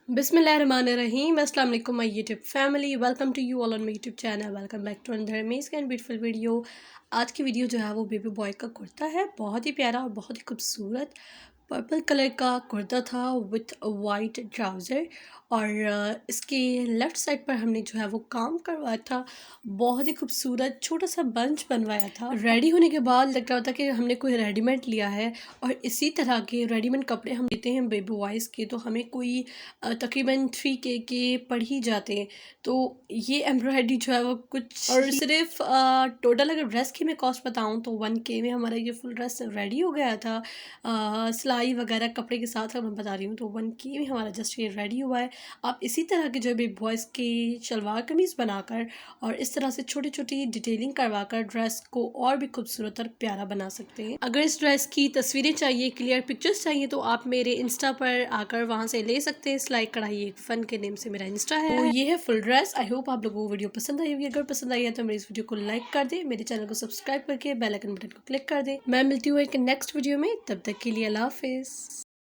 बिस्मिल्लाहिर्रहमानिर्रहीम अस्सलाम वालेकुम my YouTube family welcome to you all on my YouTube channel. Welcome back to another amazing and beautiful video. आज की video जो है वो बेबी बॉय का कुर्ता है। बहुत ही प्यारा और बहुत ही खूबसूरत पर्पल कलर का कुर्ता था विथ वाइट ट्राउज़र। और इसके लेफ़्ट साइड पर हमने जो है वो काम करवाया था। बहुत ही खूबसूरत छोटा सा बंच बनवाया था। रेडी होने के बाद लग रहा था कि हमने कोई रेडीमेड लिया है। और इसी तरह के रेडीमेड कपड़े हम लेते हैं बेबी बॉयज़ के, तो हमें कोई तकरीबन 3K के पड़ ही जाते हैं। तो ये एम्ब्रॉयडरी जो है वो कुछ और सिर्फ टोटल अगर ड्रेस की मैं कॉस्ट बताऊँ तो 1K में हमारा ये फुल ड्रेस रेडी हो गया था। सिलाई वगैरह कपड़े के साथ मैं बता रही हूँ, तो 1K में हमारा जस्ट ये रेडी हुआ है। आप इसी तरह के जो है बॉयज़ की शलवार कमीज़ बनाकर और इस तरह से छोटी छोटी डिटेलिंग करवाकर ड्रेस को और भी खूबसूरत और प्यारा बना सकते हैं। अगर इस ड्रेस की तस्वीरें चाहिए, क्लियर पिक्चर्स चाहिए, तो आप मेरे इंस्टा पर आकर वहाँ से ले सकते हैं। सिलाई कढ़ाई एक फ़न के नेम से मेरा इंस्टा है। तो ये है फुल ड्रेस। आई होप आप लोगों को वीडियो पसंद आई होगी। अगर पसंद आई है तो मेरी इस वीडियो को लाइक कर दें, मेरे चैनल को सब्सक्राइब करके बेल आइकन बटन को क्लिक कर दें। मैं मिलती हूँ एक नेक्स्ट वीडियो में, तब तक के लिए अल्लाह हाफिज़।